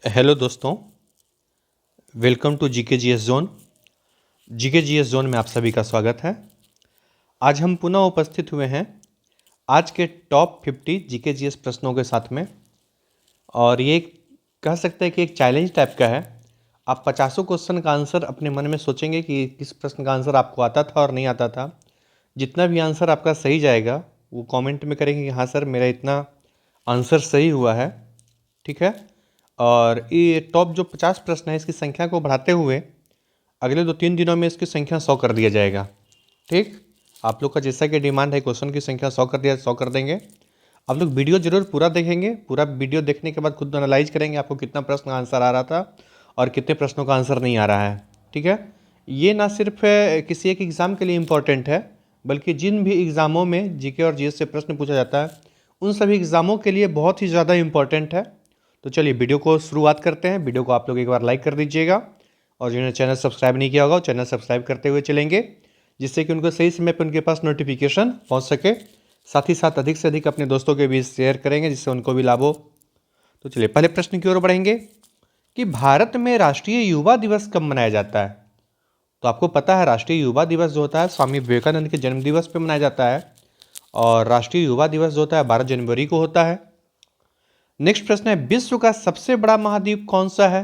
Hello दोस्तों, welcome to GK GS zone. GK GS zone में आप सभी का स्वागत है। आज हम पुनः उपस्थित हुए हैं आज के टॉप 50 जीके जीएस प्रश्नों के साथ में। और ये कह सकते हैं कि एक चैलेंज टाइप का है। आप 50 क्वेश्चन का आंसर अपने मन में सोचेंगे कि किस प्रश्न का आंसर आपको आता था और नहीं आता था। जितना भी आंसर आपका सही जाएगा वो कमेंट में करेंगे कि हाँ सर मेरा इतना आंसर सही हुआ है, ठीक है। और ये टॉप जो 50 प्रश्न है इसकी संख्या को बढ़ाते हुए अगले 2-3 दिनों में इसकी संख्या 100 कर दिया जाएगा, ठीक। आप लोग का जैसा कि डिमांड है क्वेश्चन की संख्या 100 कर देंगे। आप लोग वीडियो जरूर पूरा देखेंगे। पूरा वीडियो देखने के बाद खुद एनालाइज करेंगे आपको कितना प्रश्न का आंसर आ रहा था और कितने प्रश्नों का आंसर नहीं आ रहा है, ठीक है। ये ना सिर्फ किसी एक एग्ज़ाम के लिए इम्पॉर्टेंट है, बल्कि जिन भी एग्ज़ामों में जीके और जीएस से प्रश्न पूछा जाता है उन सभी एग्ज़ामों के लिए बहुत ही ज़्यादा इम्पॉर्टेंट है। तो चलिए वीडियो को शुरुआत करते हैं। वीडियो को आप लोग एक बार लाइक कर दीजिएगा और जिन्होंने चैनल सब्सक्राइब नहीं किया होगा वो चैनल सब्सक्राइब करते हुए चलेंगे, जिससे कि उनको सही समय पर उनके पास नोटिफिकेशन पहुंच सके। साथ ही साथ अधिक से अधिक अपने दोस्तों के बीच शेयर करेंगे जिससे उनको भी लाभ हो। तो चलिए पहले प्रश्न की ओर बढ़ेंगे कि भारत में राष्ट्रीय युवा दिवस कब मनाया जाता है। तो आपको पता है राष्ट्रीय युवा दिवस जो होता है स्वामी विवेकानंद के जन्म दिवस पर मनाया जाता है और राष्ट्रीय युवा दिवस जो होता है 12 जनवरी को होता है। नेक्स्ट प्रश्न है विश्व का सबसे बड़ा महाद्वीप कौन सा है।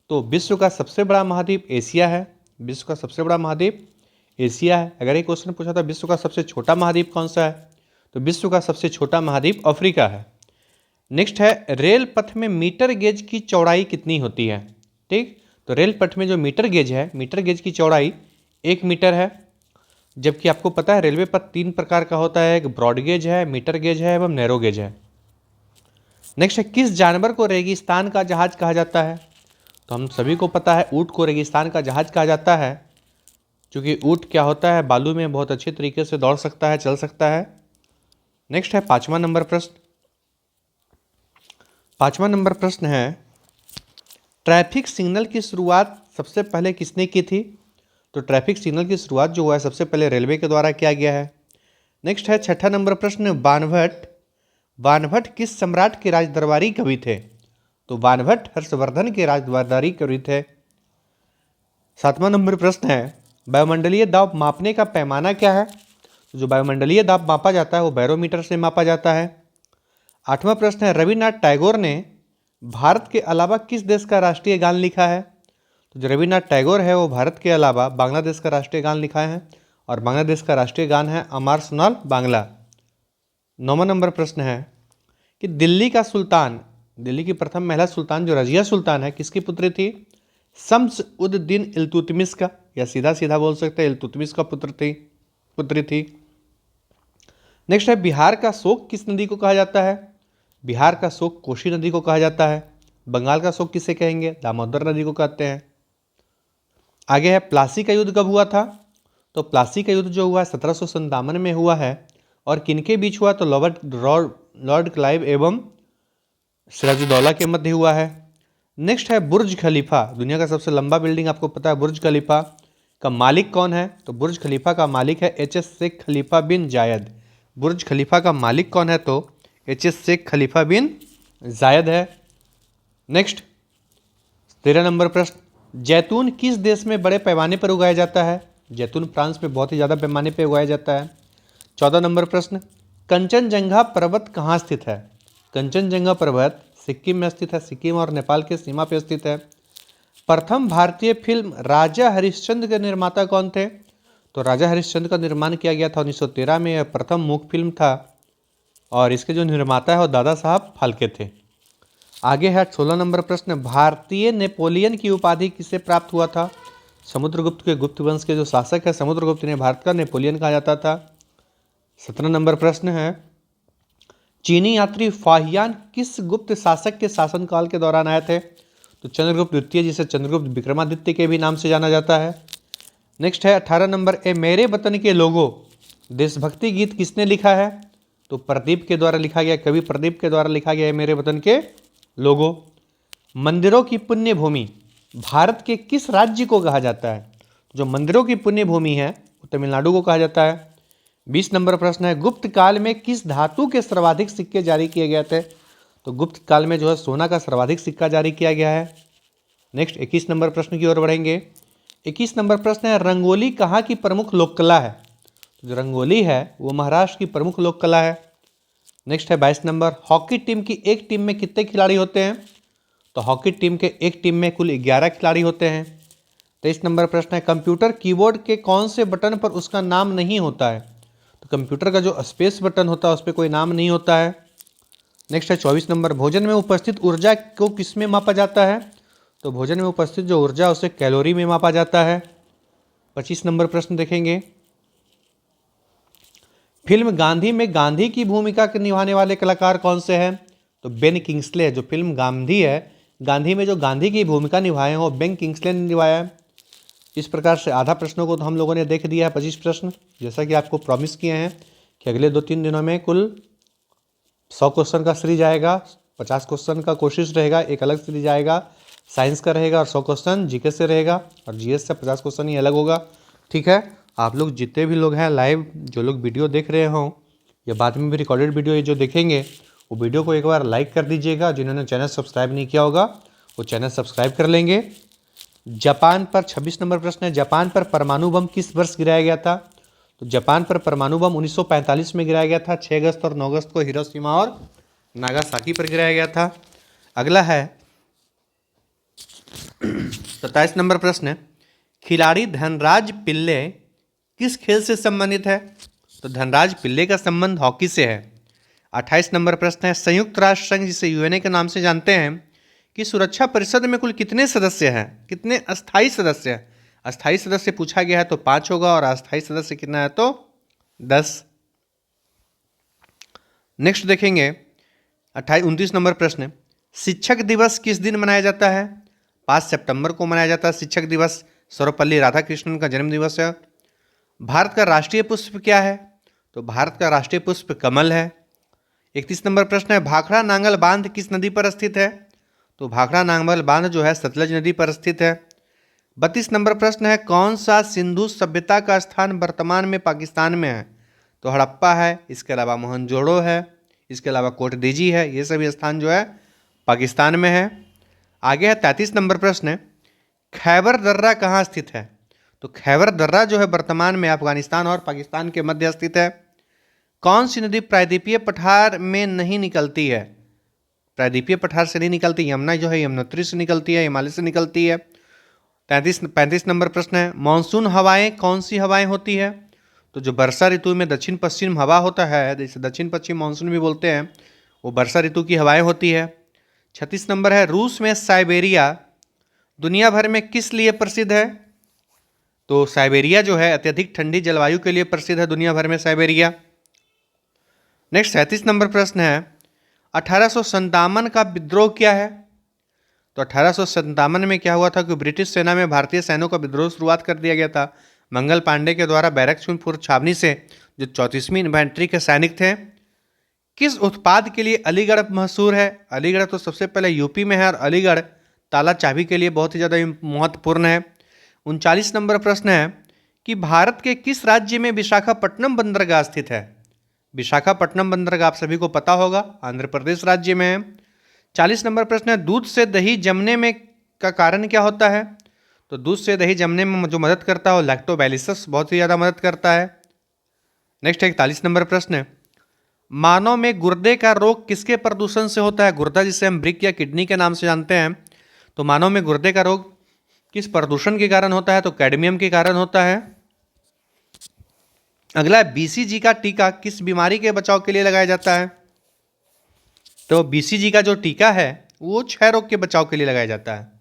तो विश्व का सबसे बड़ा महाद्वीप एशिया है। विश्व का सबसे बड़ा महाद्वीप एशिया है। अगर एक क्वेश्चन पूछा था विश्व का सबसे छोटा महाद्वीप कौन सा है, तो विश्व का सबसे छोटा महाद्वीप अफ्रीका है। नेक्स्ट है रेल पथ में मीटर गेज की चौड़ाई कितनी होती है, ठीक। तो रेल पथ में जो मीटर गेज है, मीटर गेज की चौड़ाई 1 मीटर है। जबकि आपको पता है रेलवे पथ 3 प्रकार का होता है, एक ब्रॉड गेज है, मीटर गेज है एवं नैरो गेज है। नेक्स्ट है किस जानवर को रेगिस्तान का जहाज कहा जाता है। तो हम सभी को पता है ऊँट को रेगिस्तान का जहाज कहा जाता है, क्योंकि ऊँट क्या होता है बालू में बहुत अच्छे तरीके से दौड़ सकता है, चल सकता है। नेक्स्ट है 5वां नंबर प्रश्न। 5वां नंबर प्रश्न है ट्रैफिक सिग्नल की शुरुआत सबसे पहले किसने की थी। तो ट्रैफिक सिग्नल की शुरुआत जो हुआ है सबसे पहले रेलवे के द्वारा किया गया है। नेक्स्ट है 6ठा नंबर प्रश्न बाणभट्ट। बाणभट्ट किस सम्राट के राजदरबारी कवि थे। तो बाणभट्ट हर्षवर्धन के राजदरबारी कवि थे। 7वां नंबर प्रश्न है वायुमंडलीय दाब मापने का पैमाना क्या है। तो जो वायुमंडलीय दाब मापा जाता है वो बैरोमीटर से मापा जाता है। 8वां प्रश्न है रविन्द्रनाथ टैगोर ने भारत के अलावा किस देश का राष्ट्रीय गान लिखा है। तो जो रविन्द्रनाथ टैगोर है वो भारत के अलावा बांग्लादेश का राष्ट्रीय गान लिखा है और बांग्लादेश का राष्ट्रीय गान है अमार सोनाल बांग्ला। 9वां नंबर प्रश्न है कि दिल्ली का सुल्तान, दिल्ली की प्रथम महिला सुल्तान जो रजिया सुल्तान है किसकी पुत्री थी। शम्स उद दीन इल्तुतमिश का, या सीधा सीधा बोल सकते हैं इल्तुतमिश का पुत्री थी। नेक्स्ट है बिहार का शोक किस नदी को कहा जाता है। बिहार का शोक कोसी नदी को कहा जाता है। बंगाल का शोक किसे कहेंगे, दामोदर नदी को कहते हैं। आगे है प्लासी का युद्ध कब हुआ था। तो प्लासी का युद्ध जो हुआ है 1757 में हुआ है और किनके बीच हुआ, तो लॉर्ड क्लाइव एवं सिराजुद्दौला के मध्य हुआ है। नेक्स्ट है बुर्ज खलीफा, दुनिया का सबसे लंबा बिल्डिंग आपको पता है बुर्ज खलीफा का मालिक कौन है। तो बुर्ज खलीफा का मालिक है एच एस शेख खलीफा बिन जायद। बुर्ज खलीफा का मालिक कौन है, तो एच एस शेख खलीफा बिन जायद है। नेक्स्ट 13 नंबर प्रश्न जैतून किस देश में बड़े पैमाने पर उगाया जाता है। जैतून फ्रांस में बहुत ही ज़्यादा पैमाने पर उगाया जाता है। 14 नंबर प्रश्न कंचनजंगा पर्वत कहाँ स्थित है। कंचनजंगा पर्वत सिक्किम में स्थित है। सिक्किम और नेपाल के सीमा पर स्थित है। प्रथम भारतीय फिल्म राजा हरिश्चंद्र के निर्माता कौन थे। तो राजा हरिश्चंद्र का निर्माण किया गया था 1913 में। यह प्रथम मूक फिल्म था और इसके जो निर्माता है वो दादा साहब फाल्के थे। आगे है 16 नंबर प्रश्न भारतीय नेपोलियन की उपाधि किसे प्राप्त हुआ था। समुद्रगुप्त के गुप्त वंश के जो शासक है समुद्रगुप्त ने भारत का नेपोलियन कहा जाता था। 17 नंबर प्रश्न है चीनी यात्री फाहियान किस गुप्त शासक के शासनकाल के दौरान आए थे। तो चंद्रगुप्त द्वितीय, जिसे चंद्रगुप्त विक्रमादित्य के भी नाम से जाना जाता है। नेक्स्ट है 18 नंबर ए मेरे वतन के लोगों देशभक्ति गीत किसने लिखा है। तो प्रदीप के द्वारा लिखा गया, कवि प्रदीप के द्वारा लिखा गया है मेरे वतन के लोगों। मंदिरों की पुण्य भूमि भारत के किस राज्य को कहा जाता है। जो मंदिरों की पुण्य भूमि है वो तमिलनाडु को कहा जाता है। 20 नंबर प्रश्न है गुप्त काल में किस धातु के सर्वाधिक सिक्के जारी किए गए थे। तो गुप्त काल में जो है सोना का सर्वाधिक सिक्का जारी किया गया है। नेक्स्ट 21 नंबर प्रश्न की ओर बढ़ेंगे। 21 नंबर प्रश्न है, रंगोली कहाँ की प्रमुख लोक कला है? तो जो रंगोली है वो महाराष्ट्र की प्रमुख लोक कला है। नेक्स्ट है 22 नंबर, हॉकी टीम की एक टीम में कितने खिलाड़ी होते हैं? तो हॉकी टीम के एक टीम में कुल 11 खिलाड़ी होते हैं। 23 नंबर प्रश्न है, कंप्यूटर कीबोर्ड के कौन से बटन पर उसका नाम नहीं होता है? तो कंप्यूटर का जो स्पेस बटन होता है उस पर कोई नाम नहीं होता है। नेक्स्ट है 24 नंबर, भोजन में उपस्थित ऊर्जा को किस में मापा जाता है? तो भोजन में उपस्थित जो ऊर्जा है उसे कैलोरी में मापा जाता है। 25 नंबर प्रश्न देखेंगे, फिल्म गांधी में गांधी की भूमिका के निभाने वाले कलाकार कौन से हैं? तो बेन किंग्सले। जो फिल्म गांधी है, गांधी में जो गांधी की भूमिका निभाए हैं वो बेन किंग्सले ने निभाया है। इस प्रकार से आधा प्रश्नों को तो हम लोगों ने देख दिया है, 25 प्रश्न। जैसा कि आपको प्रॉमिस किए हैं कि अगले 2-3 दिनों में कुल 100 क्वेश्चन का सीरीज आएगा, 50 क्वेश्चन का कोशिश रहेगा, एक अलग सीरीज आएगा, साइंस का रहेगा और 100 क्वेश्चन जीके से रहेगा और जीएस से 50 क्वेश्चन ही अलग होगा। ठीक है, आप लोग जितने भी लोग हैं लाइव, जो लोग वीडियो देख रहे हों या बाद में भी रिकॉर्डेड वीडियो ये जो देखेंगे, वो वीडियो को एक बार लाइक कर दीजिएगा। जिन्होंने चैनल सब्सक्राइब नहीं किया होगा वो चैनल सब्सक्राइब कर लेंगे। जापान पर 26 नंबर प्रश्न है, जापान पर परमाणु बम किस वर्ष गिराया गया था? तो जापान पर परमाणु बम 1945 में गिराया गया था। 6 अगस्त और 9 अगस्त को हिरोशिमा और नागासाकी पर गिराया गया था। अगला है 27 नंबर प्रश्न है, खिलाड़ी धनराज पिल्ले किस खेल से संबंधित है? तो धनराज पिल्ले का संबंध हॉकी से है। 28 नंबर प्रश्न है, संयुक्त राष्ट्र संघ जिसे यूएनए के नाम से जानते हैं कि सुरक्षा परिषद में कुल कितने सदस्य हैं, कितने अस्थायी सदस्य हैं? अस्थायी सदस्य पूछा गया है तो 5 होगा और अस्थायी सदस्य कितना है तो 10। नेक्स्ट देखेंगे 29 नंबर प्रश्न, शिक्षक दिवस किस दिन मनाया जाता है? 5 सितंबर को मनाया जाता है शिक्षक दिवस। सर्वपल्ली राधाकृष्णन का जन्म दिवस है। भारत का राष्ट्रीय पुष्प क्या है? तो भारत का राष्ट्रीय पुष्प कमल है। 31 नंबर प्रश्न है, भाखड़ा नांगल बांध किस नदी पर स्थित है? तो भाखड़ा नांगल बांध जो है सतलज नदी पर स्थित है। 32 नंबर प्रश्न है, कौन सा सिंधु सभ्यता का स्थान वर्तमान में पाकिस्तान में है? तो हड़प्पा है, इसके अलावा मोहनजोड़ो है, इसके अलावा कोटदीजी है, ये सभी स्थान जो है पाकिस्तान में है। आगे है 33 नंबर प्रश्न, खैबर दर्रा कहाँ स्थित है? तो खैबर दर्रा जो है वर्तमान में अफगानिस्तान और पाकिस्तान के मध्य स्थित है। कौन सी नदी प्रायद्वीपीय पठार में नहीं निकलती है? प्रायद्वीपीय पठार से नहीं निकलती, यमुना जो है यमुनोत्री से निकलती है, हिमालय से निकलती है। 35 नंबर प्रश्न है, मानसून हवाएं कौन सी हवाएं होती है? तो जो वर्षा ऋतु में दक्षिण पश्चिम हवा होता है, जैसे दक्षिण पश्चिम मानसून भी बोलते हैं, वो वर्षा ऋतु की हवाएं होती है। 36 नंबर है, रूस में साइबेरिया दुनिया भर में किस लिए प्रसिद्ध है? तो साइबेरिया जो है अत्यधिक ठंडी जलवायु के लिए प्रसिद्ध है दुनिया भर में साइबेरिया। नेक्स्ट 37 नंबर प्रश्न है, 1857 का विद्रोह क्या है? तो 1857 में क्या हुआ था कि ब्रिटिश सेना में भारतीय सैनिकों का विद्रोह शुरुआत कर दिया गया था। मंगल पांडे के द्वारा बैरकपुर छावनी से जो 34वीं इन्फेंट्री के सैनिक थे। किस उत्पाद के लिए अलीगढ़ मशहूर है? अलीगढ़ तो सबसे पहले यूपी में है और अलीगढ़ ताला चाबी के लिए बहुत ही ज़्यादा महत्वपूर्ण है। 39 नंबर प्रश्न है कि भारत के किस राज्य में विशाखापट्टनम बंदरगाह स्थित है? विशाखापट्टनम बंदरगाह आप सभी को पता होगा, आंध्र प्रदेश राज्य में है। 40 नंबर प्रश्न है, दूध से दही जमने में का कारण क्या होता है? तो दूध से दही जमने में जो मदद करता है वो लैक्टोबैसिलस बहुत ही ज़्यादा मदद करता है। नेक्स्ट 41 नंबर प्रश्न है, मानव में गुर्दे का रोग किसके प्रदूषण से होता है? गुर्दा जिसे हम ब्रिक या किडनी के नाम से जानते हैं, तो मानव में गुर्दे का रोग किस प्रदूषण के कारण होता है? तो कैडमियम के कारण होता है। अगला है, बीसीजी का टीका किस बीमारी के बचाव के लिए लगाया जाता है? तो बीसीजी का जो टीका है वो क्षय रोग के बचाव के लिए लगाया जाता है।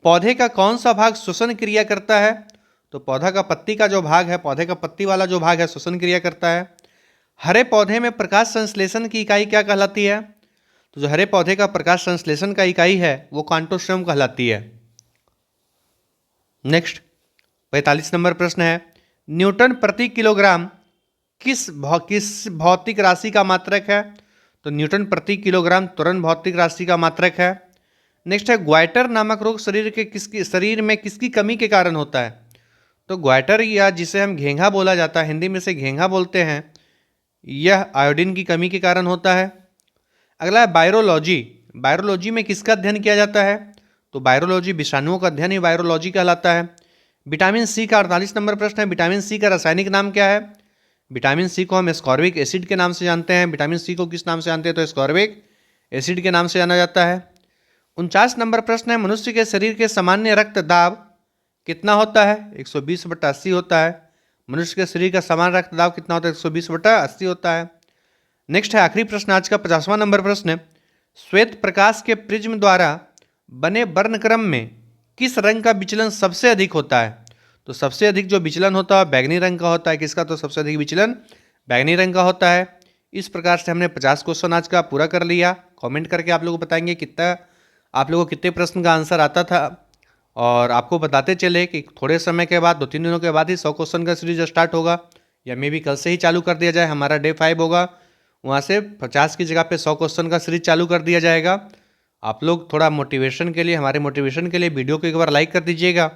पौधे का कौन सा भाग श्वसन क्रिया करता है? तो पौधा का पत्ती का जो भाग है, पौधे का पत्ती वाला जो भाग है श्वसन क्रिया करता है। हरे पौधे में प्रकाश संश्लेषण की इकाई क्या कहलाती है? तो जो हरे पौधे का प्रकाश संश्लेषण का इकाई है वो कांटोस्ट्रम कहलाती है। नेक्स्ट 45 नंबर प्रश्न है, न्यूटन प्रति किलोग्राम किस भौतिक राशि का मात्रक है? तो न्यूटन प्रति किलोग्राम त्वरण भौतिक राशि का मात्रक है। नेक्स्ट है, ग्वाइटर नामक रोग शरीर में किसकी कमी के कारण होता है? तो ग्वाइटर या जिसे हम घेंघा बोला जाता है, हिंदी में से घेंघा बोलते हैं, यह आयोडीन की कमी के कारण होता है। अगला है वायरोलॉजी। वायरोलॉजी में किसका अध्ययन किया जाता है? तो वायरोलॉजी विषाणुओं का अध्ययन ही वायरोलॉजी कहलाता है। विटामिन सी का 48 नंबर प्रश्न है, विटामिन सी का रासायनिक नाम क्या है? विटामिन सी को हम एस्कॉर्बिक एसिड के नाम से जानते हैं। विटामिन सी को किस नाम से जानते हैं? तो एस्कॉर्बिक एसिड के नाम से जाना जाता है। 49 नंबर प्रश्न है, मनुष्य के शरीर के सामान्य रक्त दाब कितना होता है? 120/80 होता है। मनुष्य के शरीर का सामान्य रक्त दाब कितना होता है? 120/80 होता है। नेक्स्ट है आखिरी प्रश्न आज का 50वां नंबर प्रश्न है, श्वेत प्रकाश के प्रिज्म द्वारा बने वर्णक्रम में किस रंग का विचलन सबसे अधिक होता है? तो सबसे अधिक जो विचलन होता है बैंगनी रंग का होता है। किसका? तो सबसे अधिक विचलन बैंगनी रंग का होता है। इस प्रकार से हमने 50 क्वेश्चन आज का पूरा कर लिया। कमेंट करके आप लोगों को बताएंगे कितना आप लोगों को कितने प्रश्न का आंसर आता था, और आपको बताते चले कि थोड़े समय के बाद 2-3 दिनों के बाद ही 100 क्वेश्चन का सीरीज स्टार्ट होगा, या मे भी कल से ही चालू कर दिया जाए। हमारा डे 5 होगा, वहाँ से 50 की जगह पे 100 क्वेश्चन का सीरीज चालू कर दिया जाएगा। आप लोग थोड़ा मोटिवेशन के लिए, हमारे मोटिवेशन के लिए वीडियो को एक बार लाइक कर दीजिएगा,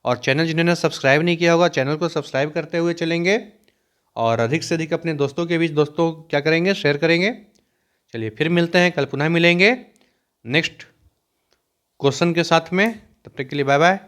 और चैनल जिन्होंने सब्सक्राइब नहीं किया होगा चैनल को सब्सक्राइब करते हुए चलेंगे, और अधिक से अधिक अपने दोस्तों के बीच दोस्तों क्या करेंगे? शेयर करेंगे। चलिए फिर मिलते हैं, कल पुनः मिलेंगे नेक्स्ट क्वेश्चन के साथ में। तब तक के लिए बाय बाय।